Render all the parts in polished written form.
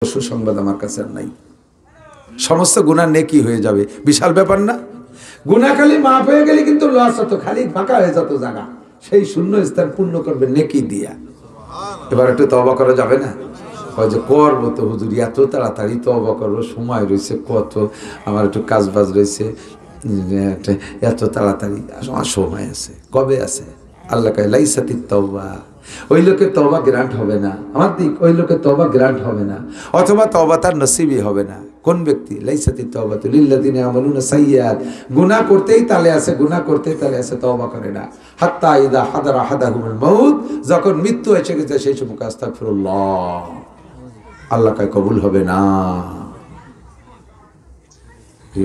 সুসংবাদ আমার কাছে আর নাই। সমস্ত গুনাহ নেকি হয়ে যাবে, বিশাল ব্যাপার না? গুনাহ খালি মাফ হয়ে গেলে কিন্তু লস হতো, খালি ফাঁকা হয়ে যেত জায়গা, সেই শূন্য স্থান পূর্ণ করবে নেকি দিয়া। এবার একটু তওবা করা যাবে না? যে করবো তো হুজুর, এত তাড়াতাড়ি তওবা করবো, সময় রয়েছে কত, আমার একটু কাজ বাজ রয়েছে, এত তাড়াতাড়ি আমার সময় আছে, কবে আছে? আল্লাহ কয় লাইসাতিত তাওবা, ওই লোকের তওবা গ্রান্ট হবে না, আমার দিক ওই লোকের তওবা গ্রান্ট হবে না, অথবা তওবা তার নসিবই হবে না। কোন ব্যক্তি? লাইসাতিত তাওবাতু লিল্লাযিনা ইয়ামালুনা সাইয়্যাত, গুনাহ করতেই তালে আছে, গুনাহ করতেই তালে আছে, তওবা করে না। হাত্তা ইযা হাদারা আহাদাহুমুল মাউত, যখন মৃত্যু এসে গেছে সেই সময় আস্তাগফিরুল্লাহ, আল্লাহ কয় কবুল হবে না।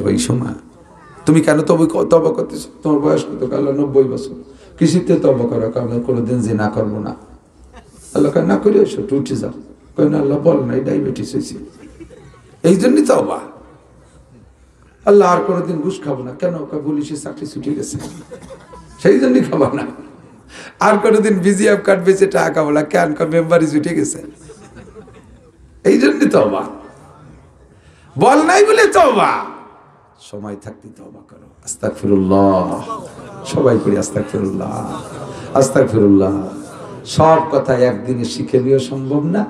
ওই সময় তুমি কেন তওবা করতেছো? তোমার বয়স কত? আল্লাহ 90 বছর। কৃষিতে তওবা করো, কারণ কোনোদিন জিনা করবো না। আল্লাহ কয় না করে এসো, উঠে যাও। কয় না আল্লাহ বল নাই, ডায়াবেটিস হয়েছে, এই জন্যই তওবা। আল্লাহ আর কোনোদিন ঘুষ খাবো না, কেন? পুলিশের চাকরি ছুটে গেছে, সেই জন্যই খাবো না। আর কোনোদিন বিজিএফ কার্ড বেঁচে টাকা খাবো না, কেন? মেম্বারই ছুটে গেছে, এই জন্যই তওবা। বল নাই বলে তওবা। সময় থাকতে তওবা করো। আস্তাগফিরুল্লাহ, সবাই করি আস্তাগফিরুল্লাহ, আস্তাগফিরুল্লাহ। সব কথা একদিনে শিখে নিও সম্ভব না,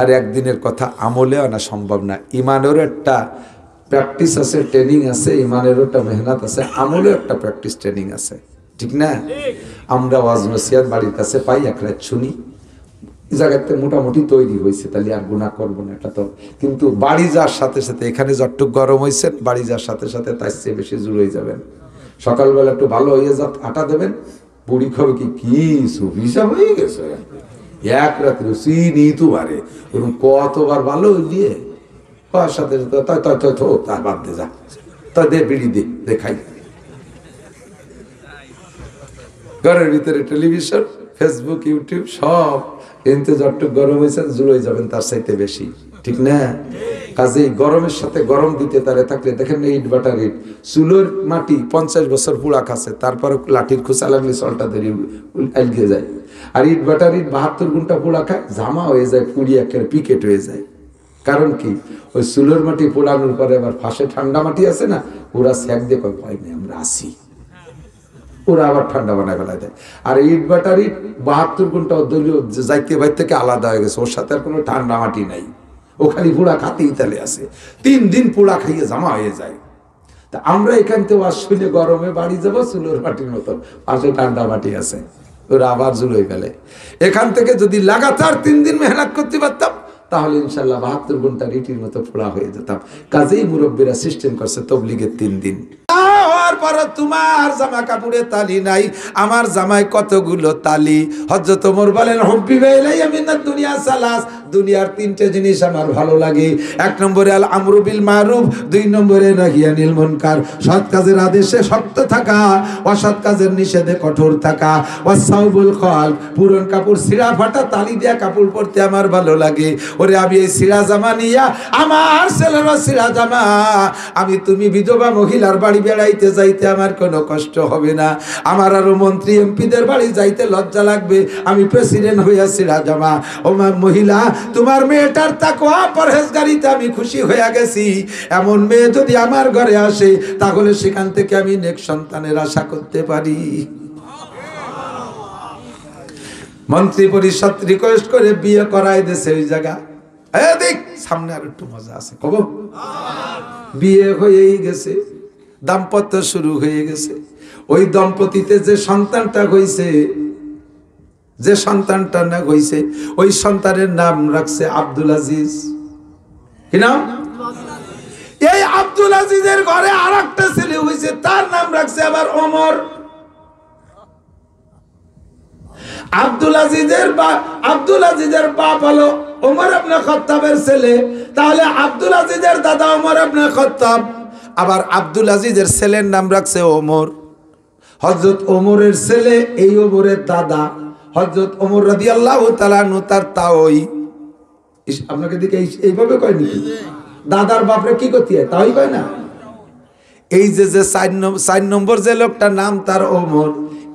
আর একদিনের কথা আমলে আনা সম্ভব না। ইমানেরও একটা প্র্যাকটিস আছে, ট্রেনিং আছে, ইমানেরও একটা মেহনত আছে, আমলেও একটা প্র্যাকটিস ট্রেনিং আছে, ঠিক না? আমরা ওয়াজ নসিহত বাড়ির কাছে পাই, এক রাত শুনি, জায়গাতে মোটামুটি তৈরি হয়েছে, তাহলে আর গুনাহ করবো না, এটা তো। কিন্তু বাড়ি যাওয়ার সাথে সাথে, এখানে যতটুক গরম হয়েছে, বাড়ি যাওয়ার সাথে সাথে তার চেয়ে বেশি জুড়ে হয়ে যাবেন। সকালবেলা একটু ভালো হয়ে যা আটা দেবেন, বুড়ি খাবে কি সুফিসা হয়ে গেছে, এক রাত্রে চিনি তো বারে ওরকম কতবার ভালো দিয়ে সাথে তার বাদ দে, যা তা দে, বিড়ি দে খাই। ঘরের ভিতরে টেলিভিশন, ফেসবুক, ইউটিউব সব, কিন্তু যতটুকু গরম হয়েছে জুড়ে যাবেন তার চাইতে বেশি, ঠিক না? কাজেই গরমের সাথে গরম দিতে তারে থাকলে দেখেন না, ইট বাটার ইট, চুলোর মাটি 50 বছর পুড়া খাচ্ছে, তারপরে লাঠির খোঁচা লাগলে চলটা দেরি আলগে যায়। আর ইট বাটার ইট 72 ঘন্টা পোড়া খায়, জামা হয়ে যায়, পুড়ি একেবারে পিকেট হয়ে যায়। কারণ কি? ওই চুলোর মাটি পোড়ানোর পরে আবার ফাঁসে ঠান্ডা মাটি আছে না, ওরা স্যাক দিয়ে কয় পাই নাই, আমরা আসি, ওরা আবার ঠান্ডা বানায় ফেলায় দেয়। আর ইট বাটার ইট 72 ঘন্টা দলীয় যাইতে বাইর থেকে আলাদা হয়ে গেছে, ওর সাথে আর কোনো ঠান্ডা মাটি নাই, ও খালি পোড়া খাতেই তালে আছে, 3 দিন পোড়া খাইয়ে জামা হয়ে যায়। তা আমরা এখান থেকে ওয়াজ শুনে গরমে বাড়ি যাবো, চুলোর মাটির মতো পাশে ঠান্ডা মাটি আছে, ওরা আবার জুলোই ফেলে। এখান থেকে যদি লাগাতার 3 দিন মেহনত করতে পারতাম, তাহলে ইনশাল্লাহ 72 ঘন্টা রিটির মতো পোড়া হয়ে যেতাম। কাজেই মুরব্বীরা সিস্টেম করছে তবলিগের 3 দিন। তোমার জামা কাপড়ে তালি নাই, আমার জামায় কতগুলো তালি। হযরত ওমর বলেন, হুব্বি ইলাইয়া মিনাদ দুনিয়া সালাস, দুনিয়ার 3টে জিনিস আমার ভালো লাগে। 1 নম্বরে আল আমরু বিল মারুফ, 2 নম্বরে নাহি আনিল মুনকার, সৎ কাজের আদেশে শক্ত থাকা, অসৎ কাজের নিষেধে কঠোর থাকা। ওয়াসাউবুল খাল, পুরন কাপড় ছিঁড়া ফাটা তালি দেয়া কাপড় পরতে আমার ভালো লাগে। ওরে আমি এই ছিঁড়া জামা নিয়া, আমার ছেলেরও ছিঁড়া জামা, আমি তুমি বিধবা মহিলার বাড়ি বেড়াইতে যাইতে আমার কোনো কষ্ট হবে না। আমার আরো মন্ত্রী এমপিদের বাড়ি যাইতে লজ্জা লাগবে, আমি প্রেসিডেন্ট হইয়া ছিঁড়া জামা। ও মহিলা, তোমার মেয়েটার তাকওয়া পরহেজগারিতে আমি খুশি হইয়া গেছি। এমন মেয়ে যদি আমার ঘরে আসে, তাহলে সেখান থেকে আমি নেক্সট সন্তানের আশা করতে পারি। মন্ত্রী পরিষদ রিকোয়েস্ট করে বিয়ে করাই দিয়েছে ওই জায়গা। দেখ সামনে আর একটু মজা আছে, কব। বিয়ে হয়েই গেছে, দাম্পত্য শুরু হয়ে গেছে। ওই দম্পতিতে যে সন্তানটা হইছে, যে সন্তানটা না হইছে, ওই সন্তানের নাম রাখছে আব্দুল আজিজ। কি নাম? এই আব্দুল আজিজের ঘরে আর একটা ছেলে হইছে, তার নাম রাখছে আবার ওমর। আব্দুল আজিজের বাপ হলো ওমর ইবনে খাত্তাবের ছেলে, তাহলে আব্দুল আজিজের দাদা ওমর ইবনে খাত্তাব। আবার আব্দুল আজিজের ছেলের নাম রাখছে ওমর। হযরত ওমরের ছেলে এই ওমরের দাদা, হযরত ওমর রাদিয়াল্লাহু তাআলা আনহু তার তাওই। আপনাকে দিকে এইভাবে কয় নাকি? দাদার বাপরে কি করতে হয় তাই কয় না? এই যে 4 নম্বর যে লোকটা নাম তার ওমর,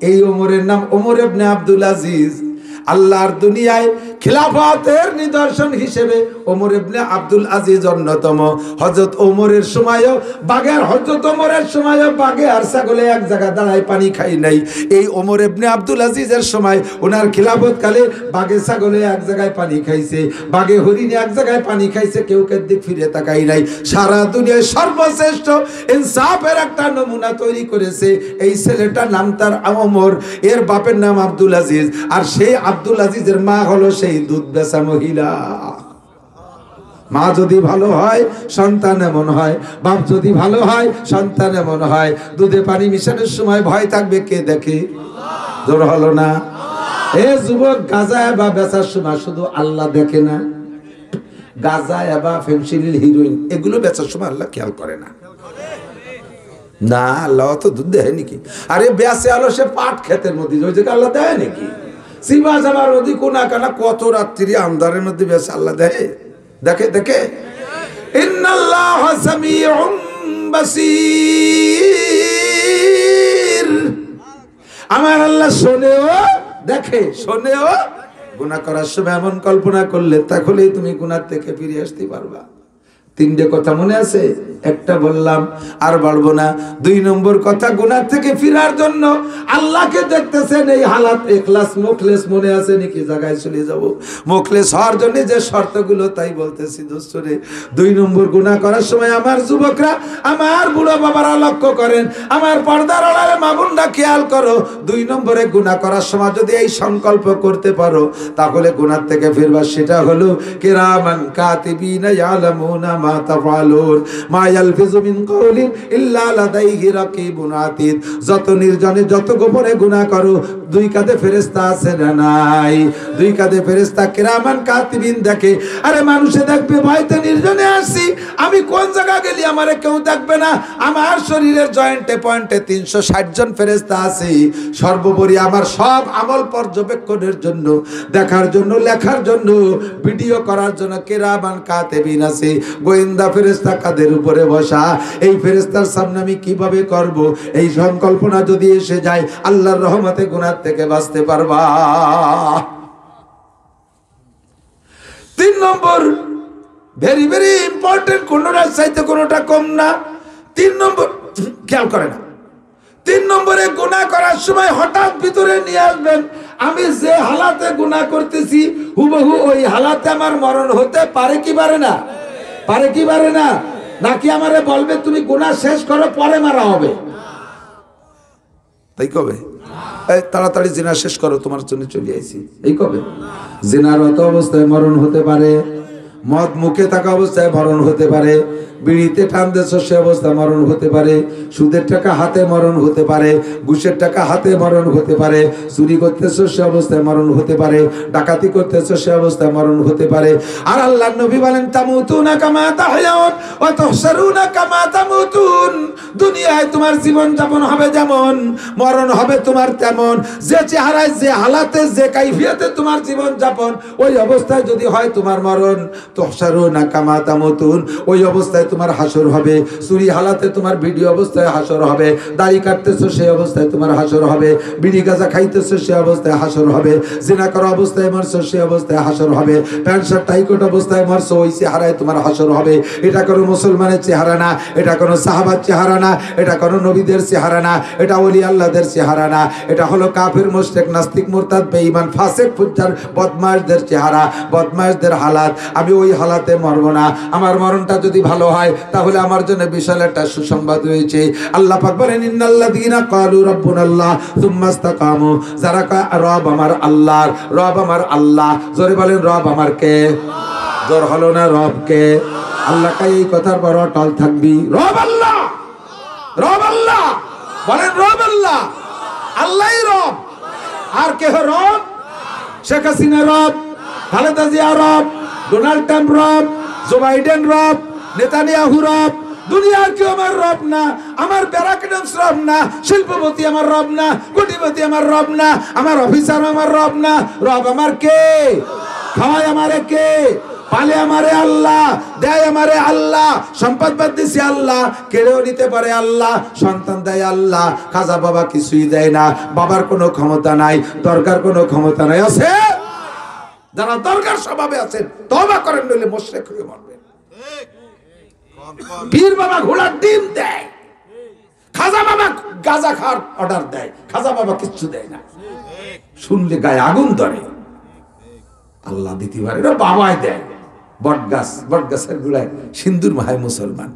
এই ওমরের নাম ওমর ইবনে আব্দুল আজিজ। আল্লাহর দুনিয়ায় খিলাফতের নিদর্শন হিসেবে ওমর ইবনে আব্দুল আজিজ অন্যতম। হযরত ওমরের সময়ও বাঘের হযরত ওমরের সময়ও বাঘে আর ছাগলে এক জায়গায় দাঁড়ায় পানি খাই নাই। এই ওমর ইবনে আব্দুল আজিজের সময় ওনার খিলাফত কালে বাঘে ছাগলে এক জায়গায় পানি খাইছে, বাঘে হরিণে এক জায়গায় পানি খাইছে, কেউ কেউ দিক ফিরে তাকাই নাই। সারা দুনিয়ায় সর্বশ্রেষ্ঠ ইনসাফের একটা নমুনা তৈরি করেছে এই ছেলেটার নাম তার ওমর, এর বাপের নাম আব্দুল আজিজ, আর সেই আব্দুল আজিজের মা হলো সেই দুধ বেচা মহিলা। মা যদি ভালো হয় সন্তান এমন হয়, বাপ যদি ভালো হয় সন্তান এমন হয়। দুধে পানি মিশানোর সময় ভয় থাকবে কে দেখে? জোর হলো না? এ যুবক, গাঁজা বা বেচার সময় শুধু আল্লাহ দেখে না, গাঁজা বা ফেনসিডিল হিরোইন এগুলো বেচার সময় আল্লাহ খেয়াল করে না। না, আল্লাহ তো দুধ দেয় নাকি? আরে বেঁচে আলো সে পাট ক্ষেতের মধ্যে, ওই জায়গায় আল্লাহ দেয় নাকি? সিবা যাবার ওদি কোনা কানা কত রাত্রি আন্ধারের মধ্যে বেঁচে আল্লাহ দেয়? দেখে দেখে। ইন্নাল্লাহ সামিউম বাসীর, আমার আল্লাহ শোনেও দেখে, শোনেও। গুনাহ করার সময় এমন কল্পনা করলে তাহলেই তুমি গুনাহ থেকে ফিরে আসতে পারবা। তিনটে কথা মনে আছে? একটা বললাম, আর বলবো না। 2 নম্বর কথা, গুনাহ থেকে ফিরার জন্য আল্লাহকে দেখতেছেন এই হালাত ইখলাস মুখলেস মনে আছে নাকি? জায়গায় চলে যাব। মুখলেস হওয়ার জন্য যে শর্তগুলো তাই বলতেছি দোস্তরে। 2 নম্বর, গুনাহ করার সময় আমার যুবকরা, আমার বুড়ো বাবারা লক্ষ্য করেন, আমার পর্দার আড়ালে মা বোনরা খেয়াল করো। 2 নম্বরে, গুনাহ করার সময় যদি এই সংকল্প করতে পারো তাহলে গুনাহ থেকে ফিরবা। সেটা হলো কিরামান কাতিবিনা ইয়ালামুনা মা তাফআলুন মা ইয়ালফিযু মিন কাওলিন ইল্লা লাদাইহি রাকিবুন আতীদ। যত নির্জনে যত গোপনে গুনাহ করো, 2 কাঁধে ফেরেশতা আছে না নাই? 2 কাঁধে ফেরেশতা কিরামান কাতিবিন দেখে। আরে মানুষে দেখবে ভয়তে নির্জনে আসছি, আমি কোন জায়গা গেলি আমারে কেউ দেখবে না। আমার শরীরের জয়েন্টে পয়েন্টে 360 জন ফেরেশতা আছে। সর্বোপরি আমার সব আমল পর্যবেক্ষণের জন্য, দেখার জন্য, লেখার জন্য, ভিডিও করার জন্য কিরামান কাতিবিন আছে। গোয়েন্দা ফেরেশতা কাদের উপরে বসা। এই ফেরেশতার সামনে আমি কিভাবে করব, এই সংকল্পনা যদি এসে যায় আল্লাহর রহমতে গুনাহ থেকে বাঁচতে পারবা। 3 নম্বর, ভেরি ভেরি ইম্পর্টেন্ট, কোনটার চাইতে কোনটা কম না। 3 নম্বর খেয়াল করে না। 3 নম্বরে, গুনাহ করার সময় হঠাৎ ভিতরে নিয়ে আসবেন আমি যে হালাতে গুনাহ করতেছি হুবহু ওই হালাতে আমার মরণ হতে পারে কি পারে না? পারে কি পারে না? নাকি আমারে বলবে তুমি গুনাহ শেষ করো পরে মারা হবে? তাই কবে? এই তাড়াতাড়ি জিনা শেষ করো, তোমার জন্য চলে আইছি, এই কবে? জিনারত অবস্থায় মরণ হতে পারে, মদ মুখে থাকা অবস্থায় মরণ হতে পারে, বিড়িতে টান দিয়েছ সে অবস্থা মরণ হতে পারে, সুদের টাকা হাতে মরণ হতে পারে, ঘুষের টাকা হাতে মরণ হতে পারে, চুরি করতেছ সে অবস্থায় মরণ হতে পারে, ডাকাতি করতেছ সে অবস্থায় মরণ হতে পারে। আর আল্লাহর নবী বলেন, তামুতুনা কামা তাহয়াউন ওয়া তুহশারুনা কামা তামুতুন। দুনিয়ায় তোমার জীবন যাপন হবে যেমন, মরণ হবে তোমার তেমন। যে চেহারায়, যে হালাতে, যে কাইফিয়তে তোমার জীবন যাপন, ওই অবস্থায় যদি হয় তোমার মরণ। তুহশারুনা কামা তামুতুন, ওই অবস্থায় তোমার হাসর হবে। চুরি হালাতে তোমার ভিডিও অবস্থায় হাসর হবে, দাড়ি কাটতেছো সেই অবস্থায় তোমার হাসর হবে, বিড়ি গাঁজা খাইতেছো সে অবস্থায় হাসর হবে, জিনা করা অবস্থায় মরছো সে অবস্থায় হাসর হবে, প্যান্ট শার্ট টাইকোট অবস্থায় মরছো ওই চেহারায় তোমার হাসর হবে। এটা কোনো মুসলমানের চেহারা না, এটা কোনো সাহাবার চেহারা না, এটা কোনো নবীদের চেহারা না, এটা ওলি আল্লাহদের চেহারা না, এটা হলো কাফির, মুশরিক, নাস্তিক, মুরতাদ, বেঈমান, ফাসিক, ফুজ্জার, বদমাশদের চেহারা, বদমাশদের হালাত। আমি ওই হালাতে মরবো না। আমার মরণটা যদি ভালো হয় তাহলে আমার জন্য বিশাল একটা সুসংবাদ রয়েছে। আল্লাহ পাক বলেন, ইন্নাল্লাযীনা ক্বালু রাব্বুনাল্লাহ সুম্মা ইসতাকামু, যারা কয় রব আমার আল্লাহ, রব আমার আল্লাহ, জোরে বলেন রব আমার কে? জোর হলো না? রব কে? আল্লাহ। কাই এই কথার বড় অটল থাকবি, রব আল্লাহ, রব আল্লাহ, বলেন রব আল্লাহ, আল্লাহই রব। আর কে রব? শেখ হাসিনা রব, খালেদা জিয়া রব, ডোনাল্ড ট্রাম্প রব, জো বাইডেন রব, নেতানিয়াহু রব। দুনিয়ার কেউ আমার রব না, আমার ব্যারাকডেন্স রব না, শিল্পপতি আমার রব না, কোটিপতি আমার রব না, আমার অফিসার আমার রব না। রব আমার কে? খাওয়ায় আমারে কে? পালে আমারে আল্লাহ, দেয় আমারে আল্লাহ, সম্পদ বাদ দিছি আল্লাহ, কেড়েও নিতে পারে আল্লাহ, সন্তান দেয় আল্লাহ। খাজা বাবা কিছুই দেয় না, বাবার কোনো ক্ষমতা নাই, দরকার কোনো ক্ষমতা নাই। আছে যারা দরকার স্বভাবে আছেন তওবা করেন, নইলে মুশরিক হয়ে মরবেন। পীর বাবা ঘোড়ার ডিম দেয়, খাজা বাবা গাঁজা খাওয়ার অর্ডার দেয়, খাজা বাবা কিচ্ছু দেয় না। শুনলে গায়ে আগুন ধরে। আল্লাহ দিতে পারে না, বাবাই দেয়। বট গাছের গোড়ায় সিন্দুর মাহায় মুসলমান,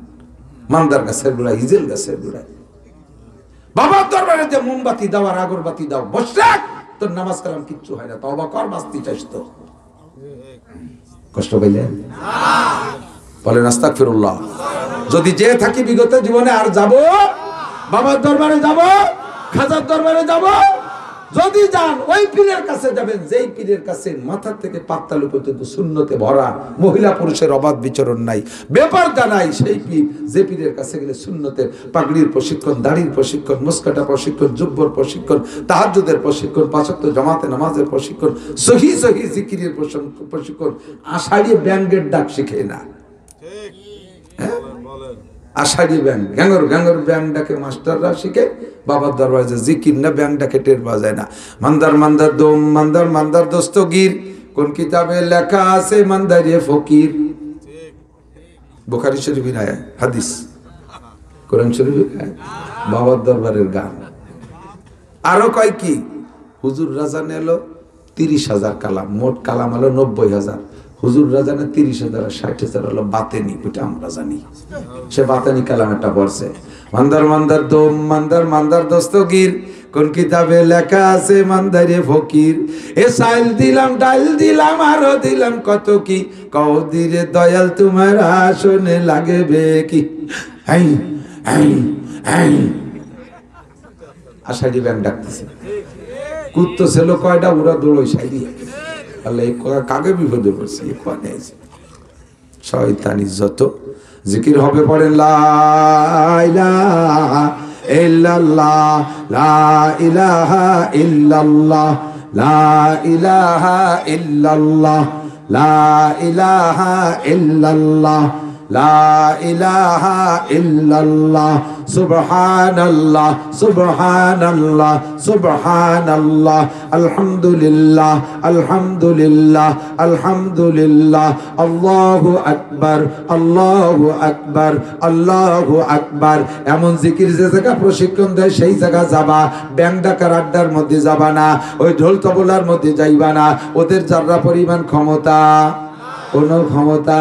মান্দার গাছের গোড়ায় ইজেল গাছের গোড়ায়। বাবার দরবারে যে মোমবাতি দাও আর আগরবাতি দাও, মুশরিক, তোর নামাজ কালাম কিচ্ছু হয় না। তওবা কর, বাঁচতে চাস তো। কষ্ট পাইলেন? বলেন আস্তাগফিরুল্লাহ। যদি যে থাকি বিগত জীবনে আর যাব, বাবার দরবারে যাব, খাজার দরবারে যাব, যদি যান ওই পীরের কাছে যাবেন যেই পীরের কাছে মাথা থেকে পাত্তালু পর্যন্ত সুন্নতে ভরা, মহিলা পুরুষের অবাধ বিচরণ নাই, ব্যাপার জানাই সেই পীর, যে পীরের কাছে গেলে সুন্নতের পাগড়ির প্রশিক্ষণ, দাড়ির প্রশিক্ষণ, মুস্কাটা প্রশিক্ষণ, জুব্বর প্রশিক্ষণ, তাহাজ্জুদের প্রশিক্ষণ, পাঁচ ওয়াক্ত জামাতে নামাজের প্রশিক্ষণ, সহি সহি জিকিরের প্রশিক্ষণ, আষাঢ়ি ব্যাঙ্গের ডাক শিখে না। আষাঢ়ি ব্যাং, গ্যাঙ্গর ব্যাং ডাকে মাস্টাররা শিখে, বাবার দরবারে যে জিকির না ব্যাং ডাকে টের পাওয়া যায় না। মান্দার দোম, মান্দার দস্তগীর, কোন কিতাবে লেখা আছে মান্দারে ফকির। বুখারী শরীফের আয়াত, হাদিস, কোরআন শরীফের আয়াত, বাবার দরবারের গান। আরো কয় কি, হুজুর রাজা এলো 30,000 কালাম, মোট কালাম হলো 90,000। হুজুর রাজানে 30,000 আর 60,000 হলো বাতেনি, ওটা আমরা জানি। সে বাতেনি কালাম একটা পড়ছে। মান্দার দোম, মান্দার দস্তগীর, কোন কিতাবে লেখা আছে মান্দারে ফকির। এ সাইল দিলাম, ডাল দিলাম, আরো দিলাম কত কি, কওদিরে দয়াল তোমার আসনে লাগবে কি। আষাঢ়ি ব্যাং ডাকতেছে, কুত্তো ছিল কয়টা, ওরা দৌড়ই সাইডি। আল্লাহ কাকে বিপদে পড়ছি, শয়তানি যত জিকির হবে পড়েন লা ইলাহা ইল্লাল্লাহ, লা ইলাহা ইল্লাল্লাহ, লা ইলাহা ইল্লাল্লাহ, লা ইলাহা ইল্লাল্লাহ, লা ইলাহা ইল্লাল্লাহ, সুবহানাল্লাহ সুবহানাল্লাহ সুবহানাল্লাহ, আলহামদুলিল্লাহ আলহামদুলিল্লাহ আলহামদুলিল্লাহ, আল্লাহু আকবার আল্লাহু আকবার আল্লাহু আকবার। এমন জিকির যে জায়গা প্রশিক্ষণ দেয় সেই জায়গা যাবা, ব্যাং ডাকার আড্ডার মধ্যে যাবা না, ওই ঢোল তবলার মধ্যে যাইবা না। ওদের যারা পরিমাণ ক্ষমতা, কোন ক্ষমতা।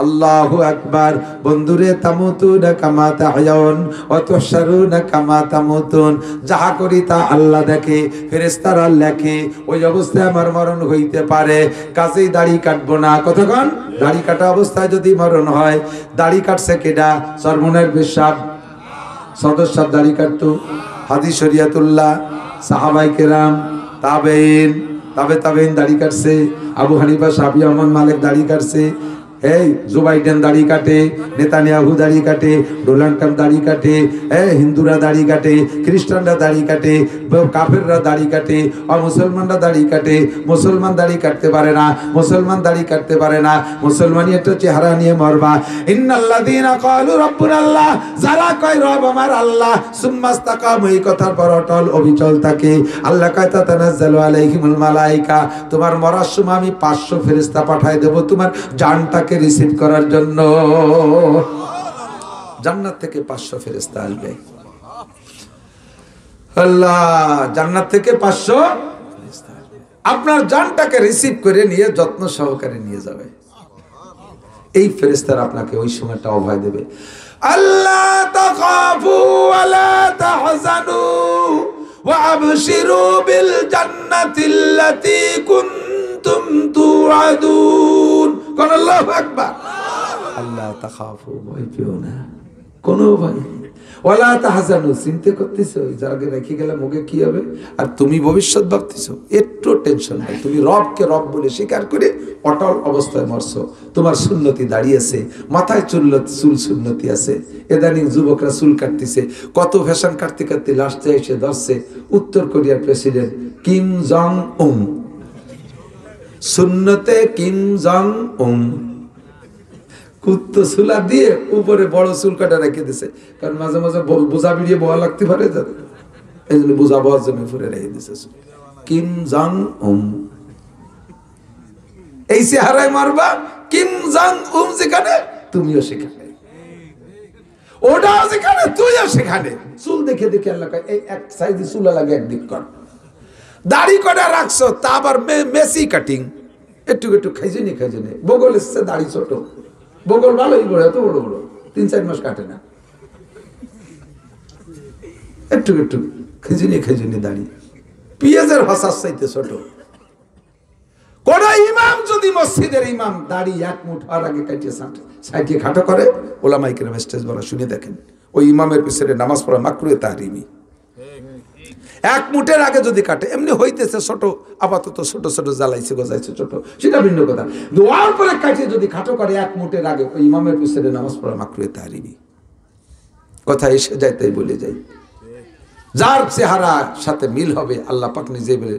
আল্লাহু আকবার। বন্ধুরে তামুতুনা কামা তাহয়াউন ওয়া তুহশারুনা কামা তামুতুন। যাহা করি তা আল্লাহ দেখে, ফেরেশতারা লেখে। ওই অবস্থায় আমার মরণ হইতে পারে, কাজেই দাড়ি কাটবো না। কতক্ষণ দাড়ি কাটা অবস্থায় যদি মরণ হয়, দাড়ি কাটছে কেডা? সরমনের বিশ্বাস সদস্য দাড়ি কাটতো, হাদিস শরিয়াতুল্লাহ, সাহাবায়ে কেরাম, তাবেইন দাড়ি কাটছে, আবু হানিফা, শাফি, আহমদ, মালিক দাড়ি কাটছে। এই জো বাইডেন দাড়ি কাটে, নেতানিয়াহু দাড়ি কাটে, ডোনাল্ড ট্রাম্প দাড়ি কাটে, হিন্দুরা দাড়ি কাটে, খ্রিস্টানরা দাড়ি কাটে, কাফেররা দাড়ি কাটে, মুসলমানরা দাড়ি কাটে। মুসলমান দাড়ি কাটতে পারে না, মুসলমান দাড়ি কাটতে পারে না। মুসলমানই একটা চেহারা নিয়ে মরবা। ইন্নাল্লাযীনা ক্বালু রাব্বুনাল্লাহ, যারা কয় রব আমার আল্লাহ, সুম্মাস্তাকামু, এই কথার পর অটল অবিচল থাকে। আল্লাহ কয় তাতানাজ্জালু আলাইহিমুল মালায়েকা, তোমার মরার সময় আমি 500 ফেরেশতা পাঠায় দেব তোমার জানটাকে রিসিভ করার জন্য। জান্নাত থেকে 500 ফেরেশতা আসবে। আল্লাহ জান্নাত থেকে 500 ফেরেশতা আসবে, আপনার জানটাকে রিসিভ করে নিয়ে যত্ন সহকারে নিয়ে যাবে। এই ফেরেশতারা আপনাকে ওই সময়টা অভয় দেবে। আল্লাহ তাখাফু ওয়া লা তাহজানু ওয়া আবশিরু বিল জান্নাতিল্লাতী কুনতুম তুআদুন। কোন আল্লাহু আকবার। আল্লাহ তাখাফু, ভয় পেও না, কোনো ভয় নেই। ওয়ালা তাহজানু, চিন্তা করতেছো যাকে রেখে গেলে মুখে কি হবে, আর তুমি ভবিষ্যৎ ভাবতেছো, একটু টেনশন নাই। তুমি রবকে রব বলে স্বীকার করে অটল অবস্থায় মরছো। তোমার সুন্নতি দাঁড়িয়েছে, মাথায় চুল সুন্নতি আছে। এদানিং যুবকরা চুল কাটতেছে, কত ফ্যাশন কাটতে কাটতে লাস্টে এসে ধরছে উত্তর কোরিয়ার প্রেসিডেন্ট কিম জং উন। সুন্নতে কিম জং উম, কুত্তো চুলা দিয়ে উপরে বড় চুল কাটা রেখে দিছে, কারণ মাঝে মাঝে বোঝা বিড়িয়ে বয়া লাগতে পারে, এই জন্য বোঝা বওয়ার জন্য উপরে রেখে দিছে কিম জং উম। এই চেহারায় মারবা, কিম জং উম যেখানে তুমিও সেখানে, ওটাও যেখানে তুইও সেখানে। চুল দেখে দেখে আল্লাহ কয় এই এক সাইজে চুলা লাগে একদিক কর। দাড়ি কটা রাখছো তা আবার মেসি কাটিং, একটু একটু খাইছে নি বগল এসছে, দাড়ি ছোট, বগল ভালোই বড়, এত বড় বড় 3-4 মাস কাটে না, একটু একটু খেজুনি দাড়ি, পেঁয়াজের হসাস চাইতে ছোট। কোন ইমাম যদি মসজিদের ইমাম দাড়ি এক মুঠ আর আগে কাটিয়ে সাইটে খাটো করে, ওলামায়ে কেরাম স্টেজ বলা শুনে দেখেন, ওই ইমামের পিছনে নামাজ পড়া মাকরুহে তাহরিমি। এক মুঠের আগে যদি কাটে, এমনি হইতেছে ছোট, আপাতত ছোট ছোট জ্বালাইছে গজাইছে ছোট, সেটা ভিন্ন কথা। দোয়ার পরে কাটিয়ে যদি খাটো করে এক মুঠের আগে, ওই ইমামের পিছনে নামাজ পড়া মাকরুহে তাহরিমি। কথা এসে যায় তাই বলে যাই, যার চেহারা সাথে মিল হবে আল্লাহ পাক নিজে বলে,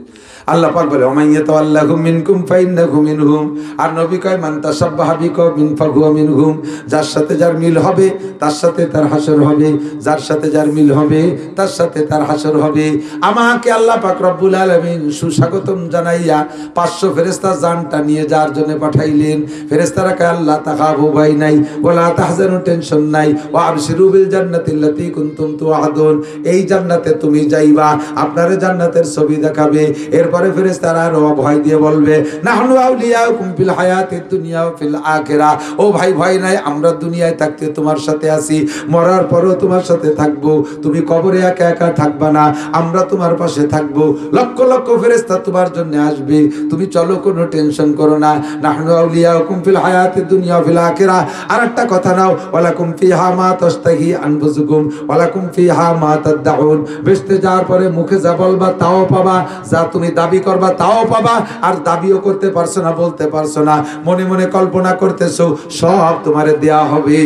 আল্লাহ পাক বলে ওমাইয়াতাল্লাহু মিনকুম ফাইন্নাহু মিনহুম, আর নবী কয় মান তাশাব্বাহা বিকওমিন ফাহুয়া মিনহুম, যার সাথে যার মিল হবে তার সাথে তার হাসর হবে, যার সাথে যার মিল হবে তার সাথে তার হাসর হবে। আমাকে আল্লাহ পাক রব্বুল আলামিন সুস্বাগতম জানাইয়া 500 ফেরেশতা জানটা নিয়ে যার জন্য পাঠাইলেন। ফেরেশতারা কয় আল্লাহ তাখাফু, ভয় নাই, ওয়ালা তাহজানু, টেনশন নাই, ওয়া আবশিরু বিল জান্নাতিল্লাতী কুনতুম তুআদুন, এই জান্নাত তুমি যাইবা, আপনারে জান্নাতের ছবি দেখাবে। এরপরে ফেরেশতারা আরো ভয় দিয়ে বলবে নাহনু আউলিয়াউকুম ফিল হায়াতিদ দুনিয়া ওয়া ফিল আখিরা, ও ভাই ভয় নাই, আমরা দুনিয়ায় থাকতে তোমার সাথে আছি, মরার পরও তোমার সাথে থাকবো, তুমি কবরে একা একা থাকবা না, আমরা তোমার পাশে থাকবো, লক্ষ লক্ষ ফেরেশতা তোমার জন্য আসবে, তুমি চলো, কোনো টেনশন করো না। নাহনু আউলিয়াউকুম ফিল হায়াতিদ দুনিয়া ওয়া ফিল আখিরা। আরেকটা কথা নাও, ওয়ালাকুম ফিহা মা তাশতাহি আনফুসুকুম ওয়ালাকুম ফিহা মা তাদউন, বেহেশতে যাওয়ার পরে মুখে যা বলবা তাও পাবা, যা তুমি দাবি করবা তাও পাবা, আর দাবিও করতে পারছো না, বলতে পারছো না, মনে মনে কল্পনা করতেছো, সব তোমারে দেয়া হবে।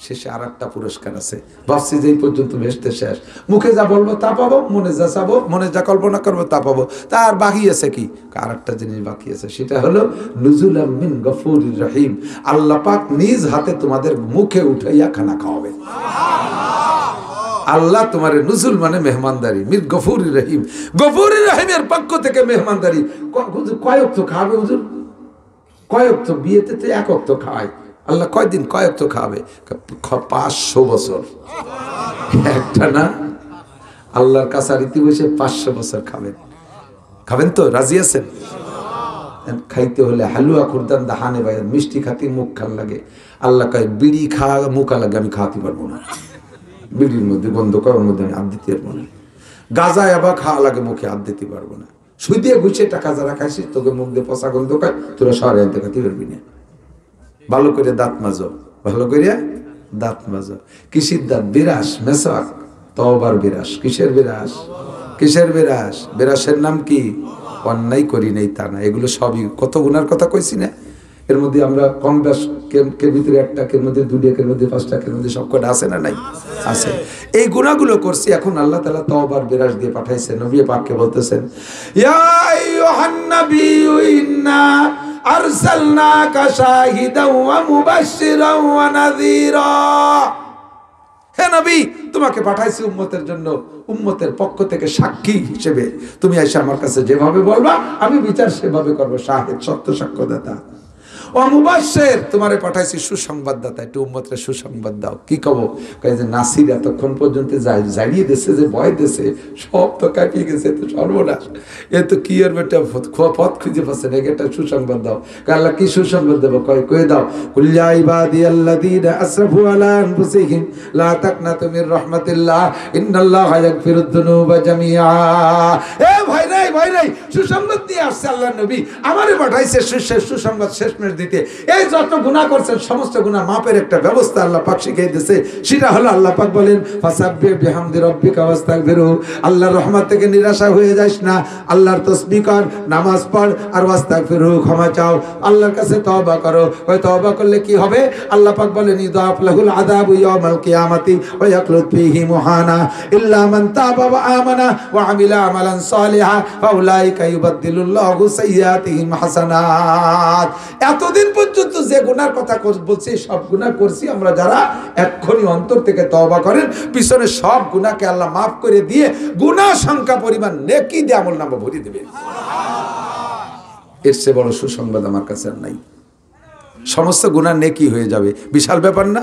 শেষে আর একটা পুরস্কার আছে, ভাবছি যে এই পর্যন্ত বেহেশতে শেষ, মুখে যা বলবো তা পাবো, মনে যা চাবো, মনে যা কল্পনা করবো তা পাবো, তার বাকি আছে কি? আর একটা জিনিস বাকি আছে, সেটা হলো নুজুলাম মিন গফুরির রহিম, আল্লাহ পাক নিজ হাতে তোমাদের মুখে উঠাইয়া খানা খাওয়াবে। আল্লাহ তোমার নুজুল মানে মেহমানদারি, মির গফুরির রহিম, গফুরির রহিমের পক্ষ থেকে মেহমানদারি। কয়েক তো খাবে হুজুর, কয়েক তো বিয়েতে তো এক অক্ত খাওয়ায়, আল্লাহ কয়দিন কয়েক তো খাবে? 500 বছর, একটা না, আল্লাহর কাছারিতে বসে 500 বছর খাবেন। খাবেন তো রাজি আছেন? খাইতে হলে হালুয়া খুরদান দাহানে ভাই, মিষ্টি খাতি মুখ খান লাগে, আল্লাহ কয় বিড়ি খা মুখা লাগে, আমি খাওয়াতে পারবো না, বিড়ির মধ্যে গন্ধ করার মধ্যে আমি হাত দিতে পারবো না, গাঁজা আবার খাওয়া লাগে মুখে হাত দিতে পারবো না, সুই দিয়ে ঘুষে টাকা যারা খাইছিস তোকে মুখ দিয়ে পচা গন্ধ খায়, তোরা শহরে আনতে খাতে পারবি না। ভালো করে দাঁত মাজো, ভালো করে দাঁত মাজো। কিসির দাঁত? বিরাস, মেসাক, তওবার বিরাস। কিসের বিরাস? কিসের বিরাস? বিরাসের নাম কি? অন্যায় করি নাই তা না, এগুলো সবই কত গুনার কথা কইছি না, এর মধ্যে আমরা কম বেশ কের ভিতরে 1 টাকের মধ্যে 2 টাকের মধ্যে 5 টাকের মধ্যে সব কটা আছে না নাই? আছে। এই গুনাহগুলো করছি, এখন আল্লাহ তাআলা তওবার বিরাস দিয়ে পাঠাইছেন। নবী পাককে বলতেছেন ইয়া আইয়ুহান নাবিয়্যু ইন্না আরসালনাকা শাহিদাও ওয়া মুবাশশিরাও ওয়া নাযীরা, হে নবী তোমাকে পাঠাইছি উম্মতের জন্য, উম্মতের পক্ষ থেকে সাক্ষী হিসেবে, তুমি এসে আমার কাছে যেভাবে বলবা আমি বিচার সেভাবে করবো, শাহিদ সত্য সাক্ষ্যদাতা। ও মুবাশশির, তোমারে পাঠাইছি সুসংবাদদাতা, একটু উম্মতরে সুসংবাদ দাও। কি কব? কয় যে নাসির এতক্ষণ পর্যন্ত জানিয়ে দিয়েছে, যে ভয় দিয়েছে, সব তো কাটিয়ে গেছে, তো সর্বনাশ, এ তো কি আর বেটা পথ খুঁজে পাচ্ছে না, একটা সুসংবাদ দাও। আল্লাহ কি সুসংবাদ দেবো? কয়ে দাও, কুল ইয়া ইবাদিয়াল্লাযীনা আসরাফু আলা আনফুসিহিম লা তাকনাতু মির রাহমাতিল্লাহ ইন্নাল্লাহা ইয়াগফিরুদ যুনুবা জামিআ। এ ভয় নাই, সুসংবাদ দিয়ে আসছে আল্লাহ নবী, আমারে পাঠাইছে সুসংবাদ শেষমেশ দিতে। এই যত গুনাহ করছেন সমস্ত গুনাহ মাপের একটা ব্যবস্থা আল্লাহ পাক শিখিয়ে দিয়েছে, সেটা হলো আল্লাহ পাক বলেন ফাসাব্বিহ বিহামদি রাব্বিকা ওয়াস্তাগফিরু, আল্লাহর রহমত থেকে নিরাশা হয়ে যাস না, আল্লাহর তাসবিহ কর, নামাজ পড়, আর ওয়াস্তাগফিরু, ক্ষমা চাও, আল্লাহর কাছে তওবা করো। ওই তওবা করলে কি হবে? আল্লাহ পাক বলেন ইদাফ লাহুল আযাবু ইয়াউমাল কিয়ামাতি ওয়া ইয়াখলুদ ফীহি মুহানা ইল্লা মান তাবা ওয়া আমানা ওয়া আমিলা আমালান সালিহা ফাউলাইকা ইউবাদদিলুল্লাহু সাইয়্যাতিহিম হাসানাত। এতদিন পর্যন্ত যে গুনার কথা বলছি সব গুনাহ করছি আমরা যারা, এক্ষুনি অন্তর থেকে তওবা করেন, পিছনে সব গুনাহকে আল্লাহ মাফ করে দিয়ে গুনাহ সংখ্যা পরিমাণ নেকি দিয়ে আমলনামা ভরিয়ে দেবে। এর চেয়ে বড় সুসংবাদ আমার কাছে আর নাই। সমস্ত গুনাহ নেকি হয়ে যাবে, বিশাল ব্যাপার না?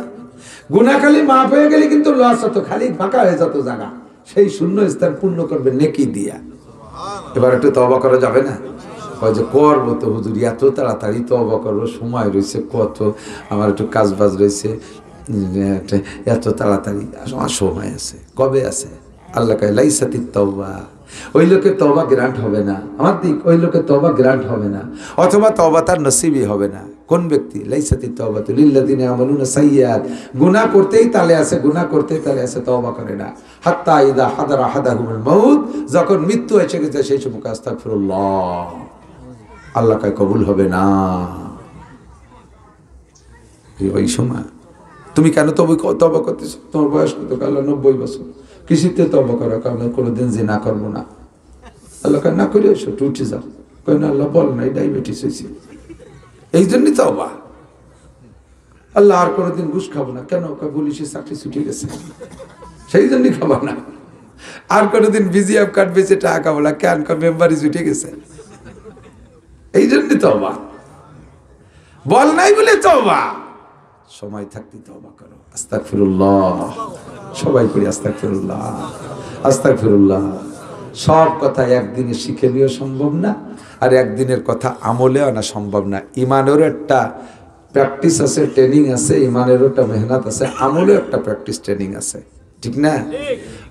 গুনাহ খালি মাফ হয়ে গেলে কিন্তু লস হতো, খালি ফাঁকা হয়ে যেত জায়গা, সেই শূন্য স্থান পূর্ণ করবে নেকি দিয়া। এবার একটু তওবা করা যাবে না? কয় যে করবো তো হুজুর, এত তাড়াতাড়ি তওবা করবো, সময় রয়েছে কত, আমার একটু কাজ বাজ রয়েছে, এত তাড়াতাড়ি আমার সময় আছে, কবে আছে? আল্লাহ কয় লাইসাতিত তাওবা, ওই লোকের তওবা গ্রান্ট হবে না, আমার দিক ওই লোকের তওবা গ্রান্ট হবে না, অথবা তওবা তার নসিবই হবে না। কোন ব্যক্তি? লাইসাতিত তাওবাতু লিল্লাযিনা ইয়ামালুনা সাইয়্যাত, গুনাহ করতেই তালে আছে, গুনাহ করতেই তালে আছে, তওবা করে না। হাত্তা ইযা হাদারা আহাদাহুমুল মাউত, যখন মৃত্যু এসে গেছে সেই সময় আস্তাগফিরুল্লাহ, আল্লাহ কয় কবুল হবে না। ওই সময় তুমি কেন তওবা করতেছো? তোমার বয়স কত? আল্লাহ 90 বছর। কিসিতে তওবা করো? কারণ কোনোদিন জিনা করবো না। আল্লাহ কয় না করে এসো, উঠে যাও। কয় না আল্লাহ বল নাই, ডায়াবেটিস হয়েছে, এই জন্যই তওবা। আল্লাহ আর কোনোদিন ঘুষ খাবো না। কেন? পুলিশের চাকরি ছুটে গেছে, সেই জন্যই খাবো না। আর কোনোদিন বিজিএফ কার্ড বেঁচে টাকা খাবো না। কেন? মেম্বারই ছুটে গেছে, এই জন্যই তওবা। বল নাই বলে তওবা। সময় থাকতে তওবা করো। আস্তাগফিরুল্লাহ, সবাই করি আস্তাগফিরুল্লাহ, আস্তাগফিরুল্লাহ। সব কথা একদিনে শিখে নেওয়া সম্ভব না, আর একদিনের কথা আমলে আনা সম্ভব না। ইমানেরও একটা প্র্যাকটিস আছে, ট্রেনিং আছে, ইমানেরও একটা মেহনত আছে, আমলেও একটা প্র্যাকটিস ট্রেনিং আছে, ঠিক না?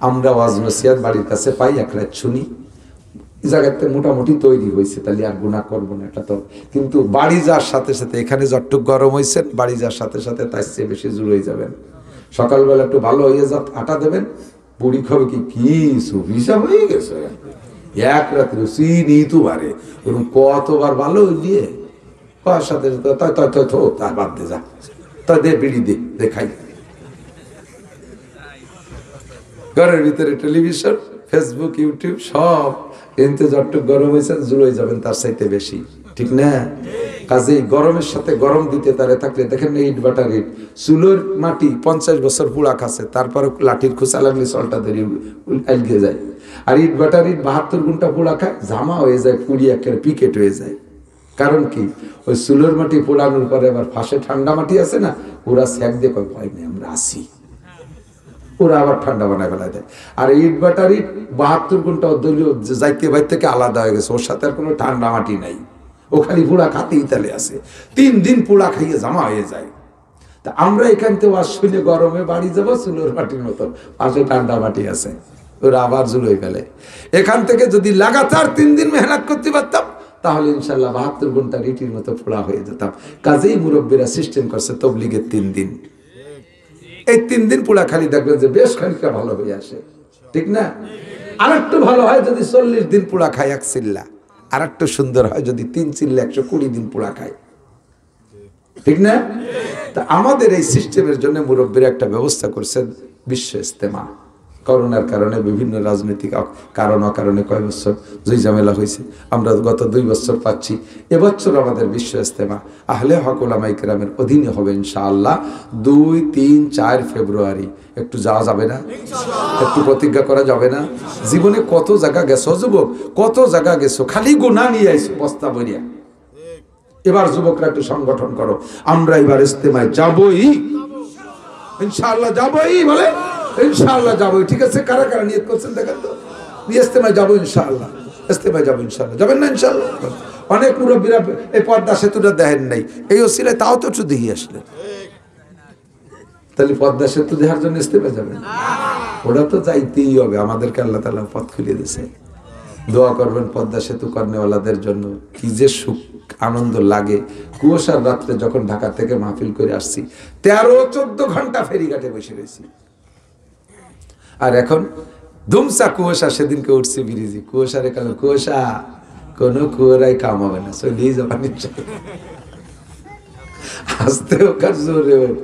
আমরা ওয়াজ নসিহত বাড়ির কাছে পাই, এক রাত শুনি, জায়গাতে মোটামুটি তৈরি হয়েছে, তাহলে আর গুনাহ করবো না, এটা তো। কিন্তু বাড়ি যাওয়ার সাথে সাথে, এখানে যতটুক গরম হয়েছে, বাড়ি যাওয়ার সাথে সাথে তার চেয়ে বেশি জুড়ে হয়ে যাবেন। সকালবেলা একটু ভালো হয়ে যা, আটা দেবেন, বুড়ি খাবে কি সুফিসা হয়ে গেছে, এক রাত্রে চিনি তো বাড়ে, এবং কতবার ভালো দিয়ে সাথে তার বাদ দে, যা তা দে, বিড়ি দে, দেখাই। ঘরের ভিতরে টেলিভিশন, ফেসবুক, ইউটিউব সব, কিন্তু যতটুক গরম হয়েছে জুড়ে যাবেন তার চাইতে বেশি, ঠিক না? কাজেই গরমের সাথে গরম দিতে তারে থাকলে দেখেন, ইট বাটার ইট, চুলোর মাটি 50 বছর পুড়া খাচ্ছে, তারপরে লাঠির খুঁচা লাগলে চলটা ধরে আলগে যায়। আর ইট বাটার ইট 72 ঘন্টা পোড়া খায়, জামা হয়ে যায়, পুড়িয়ে একেবারে পিকেট হয়ে যায়। কারণ কি? ওই চুলোর মাটি পোড়ানোর পরে আবার ফাঁসে ঠান্ডা মাটি আছে না, ওরা স্যাক দিয়ে কয় ভয় নেই, আমরা আসি, ওরা আবার ঠান্ডা বানায় ফেলা দেয়। আর ইট বাটার ইট 72 ঘন্টা যাইতে বাইর থেকে আলাদা হয়ে গেছে, ওর সাথে আর কোনো ঠান্ডা মাটি নাই, ও খালি পোড়া খাতেই তালে আছে, 3 দিন পোড়া খাইয়ে জামা হয়ে যায়। তা আমরা এখান থেকে আসলে গরমে বাড়ি যাবো, চুলোর মাটির মতো পাশে ঠান্ডা মাটি আছে, ওরা আবার জুলোই ফেলে। এখান থেকে যদি লাগাতার 3 দিন মেহনত করতে পারতাম, তাহলে ইনশাল্লাহ 72 ঘন্টা রিটির মতো পোড়া হয়ে যেতাম। কাজেই মুরব্বীরা সিস্টেম করছে তবলিগের 3 দিন। এই 3 দিন পোড়া খালি দেখবেন যে বেশ খানিকটা ভালো হয়ে আসে, ঠিক না? আর একটু ভালো হয় যদি 40 দিন পোড়া খায় 1 চিল্লা, আর একটু সুন্দর হয় যদি 3 চিল্লা 120 দিন পোড়া খায়, ঠিক না? তা আমাদের এই সিস্টেমের জন্য মুরব্বীরা একটা ব্যবস্থা করছেন, বিশ্ব ইজতেমা। করোনার কারণে বিভিন্ন রাজনৈতিক কারণে কয় বছর জয় ঝামেলা হয়েছে, আমরা গত 2 বছর পাচ্ছি। এবছর আমাদের বিশ্ব ইজতেমা আহলে হক উলামায়ে কেরামের অধীনে হবে ইনশাআল্লাহ 2, 3, 4 ফেব্রুয়ারি। একটু যাওয়া যাবে না? একটু প্রতিজ্ঞা করা যাবে না? জীবনে কত জায়গা গেছো যুবক, কত জায়গা গেছো, খালি গুনাহ নিয়ে আইছো বস্তা ভরিয়া। এবার যুবকরা একটু সংগঠন করো, আমরা এবার ইজতেমায় যাবই ইনশাআল্লাহ, যাবই বলে ইনশাআল্লাহ যাবই। ঠিক আছে, কারা কারা নিয়ত করছেন দেখেন তো, ইজতেমায় যাবো ইনশাআল্লাহ, ইজতেমায় যাবো ইনশাআল্লাহ। যাবেন না ইনশাআল্লাহ? অনেক মুরব্বীরা এই পদ্মা সেতুটা দেখেন নাই, এই ওসিলায় তাও তো একটু দেখি আসলেন। তাহলে পদ্মা সেতু দেখার জন্য ইজতেমায় যাবেন? ওটা তো যাইতেই হবে, আমাদেরকে আল্লাহ তাআলা পথ খুলে দিয়েছে। দোয়া করবেন পদ্মা সেতু কর্নেওয়ালাদের জন্য, কি যে সুখ আনন্দ লাগে। কুয়াশার রাত্রে যখন ঢাকা থেকে মাহফিল করে আসছি, 13-14 ঘন্টা ফেরিঘাটে বসে রয়েছি। আর এখন ধুমসা কুয়াশা, সেদিনকে উঠছি ব্রিজে, কুয়াশারে কালো কুয়াশা, কোনো কুয়ারাই কামাবে না, চলেই যাবেন আসতে হোক আর জোরে হোক,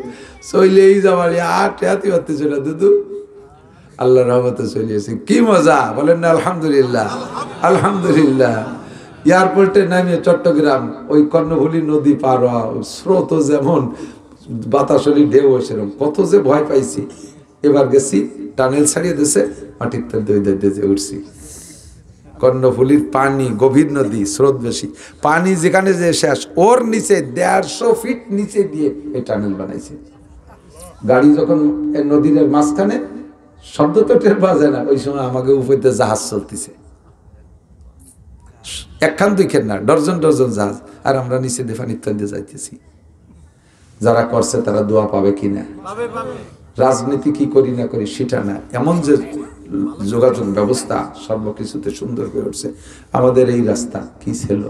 চলেই যাবার। আর টেহাতি পারতেছে না দুদু, আল্লাহর রহমতে চলে এসেছি। কি মজা বলেন না? আলহামদুলিল্লাহ, আলহামদুলিল্লাহ। এয়ারপোর্টে নামিয়ে চট্টগ্রাম ওই কর্ণফুলী নদী পার হওয়া, স্রোত যেমন বাতাসলি ঢেউ সেরকম, কত যে ভয় পাইছি। এবার গেছি টানেল ছাড়িয়ে দিয়েছে, মাটির তল দিয়ে উঠছি। কর্ণফুলীর পানি, গভীর নদী, স্রোত বেশি, পানি যেখানে যে শেষ, ওর নিচে 150 ফিট নিচে দিয়ে এই টানেল বানাইছে। গাড়ি যখন নদীর মাঝখানে, শব্দ তো টের পাওয়া যায় না, ওই সময় আমাকে উপরে জাহাজ চলতেছে, একখান দুইখান না, ডর্জন ডর্জন জাহাজ, আর আমরা নিচে দিয়ে পানির তল দিয়ে যাইতেছি। যারা করছে তারা দোয়া পাবে কিনা? রাজনীতি কি করি না করি সেটা না, এমন যে যোগাযোগ ব্যবস্থা সর্বকিছুতে সুন্দর হয়ে উঠছে। আমাদের এই রাস্তা কি ছিল,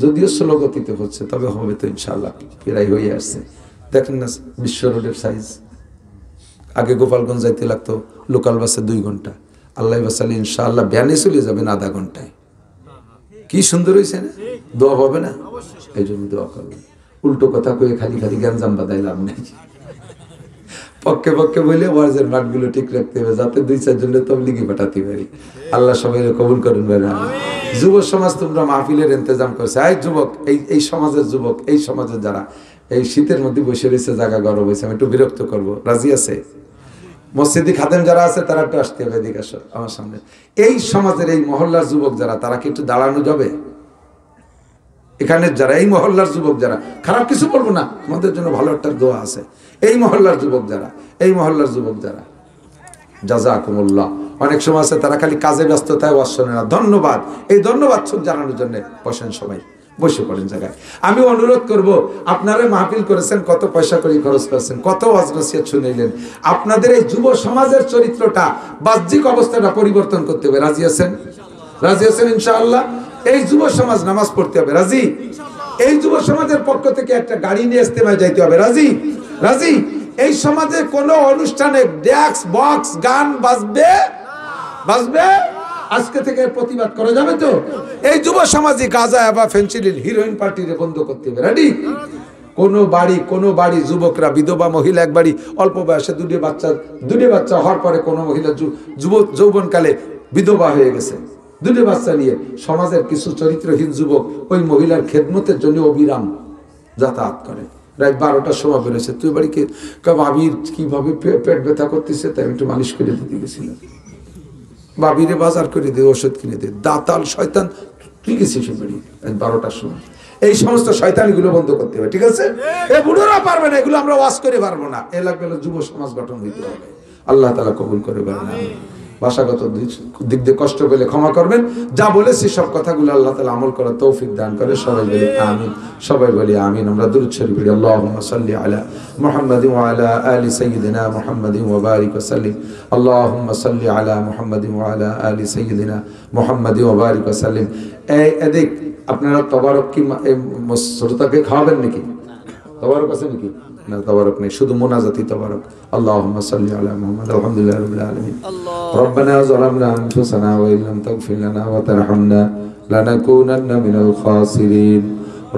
যদিও স্লো গতিতে হচ্ছে, তবে হবে তো ইনশাআল্লাহ, প্রায় হয়ে আসছে। দেখেন না বিশ্ব রোডের সাইজ, আগে গোপালগঞ্জ যাইতে লাগতো লোকাল বাসে 2 ঘন্টা, আল্লাহ বাসালে ইনশাআল্লাহ ভ্যানে চলে যাবেন আধা ঘন্টায়। কি সুন্দর হয়েছে না? দোয়া হবে না? এই জন্য দোয়া করবেন। উল্টো কথা কয়ে খালি খালি গ্যাঞ্জাম বাদাই লাভ নেই। পক্ষে পক্ষে বলে ওয়াজের মাঠগুলো ঠিক রাখতে হবে, যাতে 2-4 জনের তবলিগি পাঠাতে পারি। আল্লাহ সবাই কবুল করেন। যুব সমাজ তোমরা মাহফিলের ইন্তজাম করছে, এই যুবক, এই সমাজের যুবক, এই সমাজের যারা এই শীতের মধ্যে বসে রয়েছে, জায়গা গরম হয়েছে, আমি একটু বিরক্ত করবো, রাজি আছে? মসজিদি খাদেম যারা আছে তারা একটু আসতে হবে, এদিকে আসো আমার সামনে। এই সমাজের এই মহল্লার যুবক যারা, তারা কি একটু দাঁড়ানো যাবে? এখানে যারা এই মহল্লার যুবক যারা, খারাপ কিছু বলবো না, আমাদের জন্য ভালো একটা দোয়া আছে। এই মহল্লার যুবক যারা, এই মহল্লার যুবক যারা, জাযাকুমুল্লাহ। অনেক সময় আছে তারা খালি কাজে ব্যস্ততায় ওয়াজ শোনে না। ধন্যবাদ, এই ধন্যবাদ সব জানানোর জন্য বসেন, সবাই বসে পড়েন জায়গায়। আমি অনুরোধ করব, আপনারা মাহফিল করেছেন, কত পয়সা করে খরচ করেছেন, কত ওয়াজ নসিহত শুনাইলেন, আপনাদের এই যুব সমাজের চরিত্রটা, বাহ্যিক অবস্থাটা পরিবর্তন করতে হবে। রাজি আছেন? রাজি আছেন ইনশাআল্লাহ? এই যুব সমাজ নামাজ পড়তে হবে, রাজি? এই যুব সমাজের পক্ষ থেকে একটা গাড়ি নিয়ে ইস্তেমায় যাইতে হবে, রাজি? রাজি? এই সমাজে কোন অনুষ্ঠানে ডেস্ক বক্স গান বাজবে বাজবে আজকে থেকে প্রতিবাদ করা যাবে তো? এই যুব সমাজে গাঁজা বা ফেন্সিডিল হিরোইন পার্টিরে বন্ধ করতে হবে, রেডি? কোনো বাড়ি যুবকরা, বিধবা মহিলা, এক বাড়ি অল্প বয়সে দুটি বাচ্চা হওয়ার পরে কোনো মহিলা যৌবনকালে বিধবা হয়ে গেছে, 2 বাচ্চা নিয়ে সমাজের কিছু চরিত্রহীন যুবক ওই মহিলার খেদমতের জন্য অবিরাম যাতায়াত করে। রাত 12টার সময় বেরোছে, তুই বাড়িকে ভাবির কিভাবে পেট ব্যথা করতেছে, তাই একটু মালিশ করে দিতে গেছিলাম। ভাবিরে বাজার করে দে, ওষুধ কিনে দে, দাতাল শয়তান, তুই গেছিস সে বাড়ি 12টার সময়। এই সমস্ত শয়তানিগুলো বন্ধ করতে হবে, ঠিক আছে? এ বুড়োরা পারবে না, এগুলো আমরা ওয়াজ করে পারবো না। এলাকার যুব সমাজ গঠন হইতে হবে। আল্লাহ তাআলা কবুল করে পারেন। ভাষাগত দিক দিয়ে কষ্ট পেলে ক্ষমা করবেন। যা বলেছি সব কথাগুলো আল্লাহ তাআলা আমল করার তৌফিক দান করে। সবাই বলি আমিন, সবাই বলি আমিন। আমরা দুরূদ শরীফ পড়ি, আল্লাহুম্মা সাল্লি আলা মুহাম্মাদিন ওয়া আলা আলি সাইয়্যিদিনা মুহাম্মাদিন ওয়া বারিক ওয়া সাল্লিম। আল্লাহুম্মা সাল্লি আলা মুহাম্মাদিন ওয়া আলা আলি সাইয়্যিদিনা মুহাম্মাদিন ওয়া বারিক ওয়া সাল্লিম। এই এদিক আপনারা তবারক কি শ্রোতাকে খাওয়াবেন নাকি? তবারক আছে নাকি? না, তবারক নেই, শুধু মোনাজাতি তবারক। আল্লাহুম্মা সাল্লি আলা মুহাম্মাদ। আলহামদুলিল্লাহি রাব্বিল আলামিন। রব্বানা যালামনা আনফুসানা ওয়া ইল্লাম তাগফির লানা ওয়া তারহামনা লানাকুনান্না মিনাল খাসিরিন।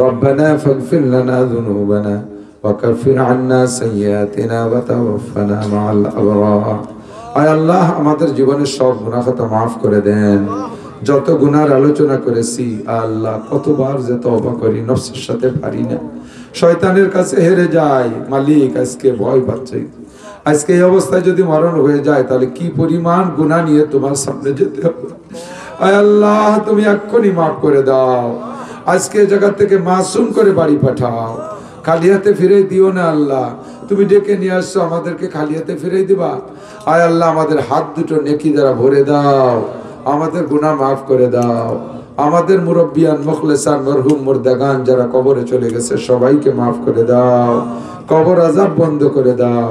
রব্বানা ফাগফির লানা যুনুবানা ওয়া কাফির আন্না সাইয়্যাতিনা ওয়া তাওয়াফানা মা'আল আবরার। আয় আল্লাহ, আমাদের জীবনের সব গুনাহ খাতা maaf করে দেন। যত গুনার আলোচনা করেছি আল্লাহ, কতবার যে তওবা করি, নফসের সাথে পারি না, শয়তানের কাছে হেরে যায়। মালিক, আজকে ভয় পাচ্ছে, আজকে এই অবস্থায় যদি মরণ হয়ে যায় তাহলে কি পরিমাণ গুনাহ নিয়ে তোমার সামনে যেতে হবে। আয় আল্লাহ, তুমি এক্ষুনি মাফ করে দাও। আজকে জায়গা থেকে মাসুম করে বাড়ি পাঠাও, খালি হাতে ফিরে দিও না আল্লাহ। তুমি ডেকে নিয়ে আসছো, আমাদেরকে খালি হাতে ফিরে দিবা? আয় আল্লাহ, আমাদের হাত দুটো নেকি দ্বারা ভরে দাও, আমাদের গুনাহ মাফ করে দাও। আমাদের মুরব্বিয়ান মুখলেসান মরহুম মুর্দাগান যারা কবরে চলে গেছে সবাইকে মাফ করে দাও, কবর আযাব বন্ধ করে দাও,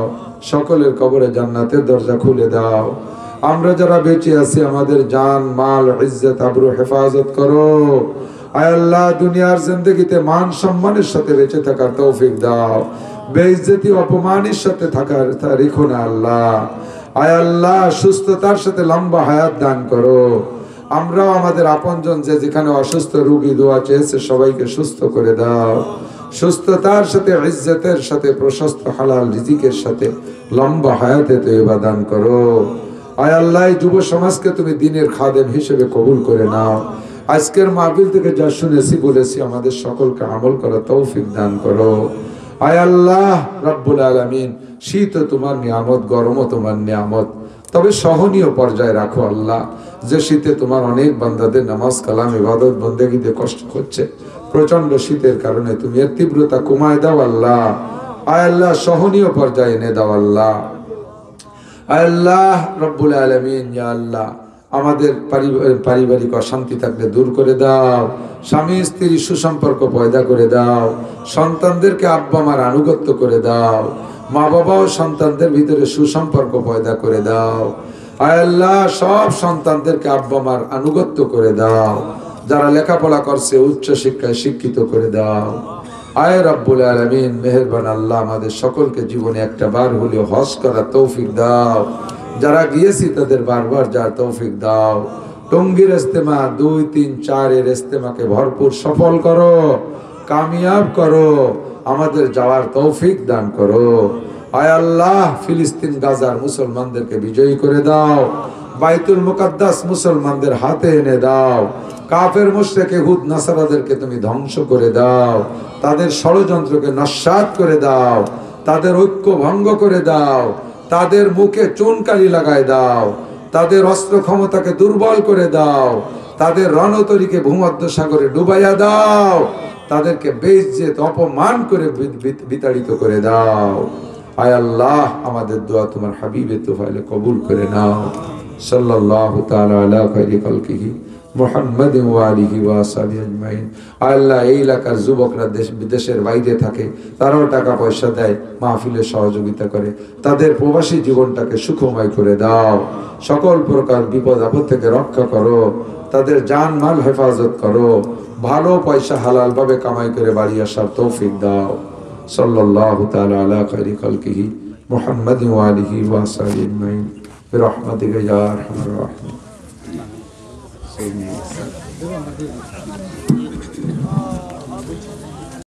সকলের কবরে জান্নাতের দরজা খুলে দাও। আমরা যারা বেঁচে আছি আমাদের জান মাল ইজ্জত আবরু হেফাজত করো। আয় আল্লাহ, দুনিয়ার জিন্দেগিতে মান সম্মানের সাথে বেঁচে থাকার তৌফিক দাও, বেইজ্জতি অপমানের সাথে থাকার রেখো না আল্লাহ। আয় আল্লাহ, সুস্থতার সাথে লম্বা হায়াত দান করো। আমরাও আমাদের আপনজন যে যেখানে অসুস্থ রোগী দোয়া চেয়েছে সবাইকে সুস্থ করে দাও, সুস্থতার সাথে ইজ্জতের সাথে প্রশস্ত হালাল রিজিকের সাথে লম্বা হায়াতে তয়বা দান করো। আয় আল্লাহ এই যুব সমাজকে তুমি দ্বীনের খাদেম হিসেবে কবুল করে নাও। আজকের মাহফিল থেকে যা শুনেছি বলেছি আমাদের সকলকে আমল করার তৌফিক দান করো। আয় আল্লাহ রব্বুল আলামিন, শীতও তোমার নিয়ামত, গরমও তোমার নিয়ামত, তবে সহনীয় পর্যায়ে রাখো আল্লাহ। যে শীতে তোমার অনেক বান্দাদের নামাজ কালাম ইবাদত বন্দেগীতে কষ্ট হচ্ছে, প্রচন্ড শীতের কারণে তুমি এর তীব্রতা কমায় দাও আল্লাহ। আয় আল্লাহ সহনীয় পর্যায়ে এনে দাও আল্লাহ। আয় আল্লাহ রব্বুল আলামিন, ইয়া আল্লাহ আমাদের পারিবারিক অশান্তি থাকলে দূর করে দাও, স্বামী স্ত্রী সুসম্পর্ক পয়দা করে দাও, সন্তানদেরকে আব্বা মার আনুগত্য করে দাও, মা বাবা ও সন্তানদের ভিতরে সুসম্পর্ক পয়দা করে দাও। আয় আল্লাহ সব সন্তানদেরকে আব্বা মার আনুগত্য করে দাও, যারা লেখাপড়া করছে উচ্চ শিক্ষায় শিক্ষিত করে দাও। আয় রব্বুল আলামিন, মেহেরবান আল্লাহ আমাদের সকলকে জীবনে একটা বার হলেও হজ করার তৌফিক দাও। যারা গিয়েছি তাদের বারবার যার তৌফিক দাও। টঙ্গীর ইস্তেমা 2, 3, 4 এর ইস্তেমাকে ভরপুর সফল করো, কামিয়াব করো, আমাদের যাওয়ার তৌফিক দান করো। আয় আল্লাহ ফিলিস্তিন গাজার মুসলমানদেরকে বিজয়ী করে দাও, বাইতুল মুকাদ্দাস মুসলমানদের হাতে এনে দাও, কাফের মুশরিক ইহুদ নাসারাদেরকে তুমি ধ্বংস করে দাও, তাদের ষড়যন্ত্রকে নস্যাৎ করে দাও, তাদের ঐক্য ভঙ্গ করে দাও, তাদের মুখে চুনকালি লাগায় দাও, তাদের অস্ত্র ক্ষমতাকে দুর্বল করে দাও, তাদের রণতরীকে ভূমধ্য সাগরে ডুবাইয়া দাও, তাদেরকে বেইজ্জত অপমান করে বিতাড়িত করে দাও। আয় আল্লাহ আমাদের দোয়া তোমার হাবিবের তোফাইলে কবুল করে নাও। সাল্লাল্লাহু তাআলা আলা খায়রি খালকিহি মুহাম্মাদ ওয়া আলিহি ওয়া আসহাবিহি আজমাইন। আল্লাহ এই এলাকার যুবকরা দেশ বিদেশের বাইরে থাকে, তারাও টাকা পয়সা দেয়, মাহফিলে সহযোগিতা করে, তাদের প্রবাসী জীবনটাকে সুখময় করে দাও, সকল প্রকার বিপদ আপদ থেকে রক্ষা করো, তাদের জান মাল হেফাজত করো, ভালো পয়সা হালাল ভাবে কামাই করে বাড়ি আসার তৌফিক দাও। সাল্লাল্লাহু তাআলা আলা খায়রি খালকিহি মুহাম্মাদ ওয়া আলিহি ওয়া আসহাবিহি আজমাইন বিরহমাতিকা ইয়া আরহামার রাহিমিন।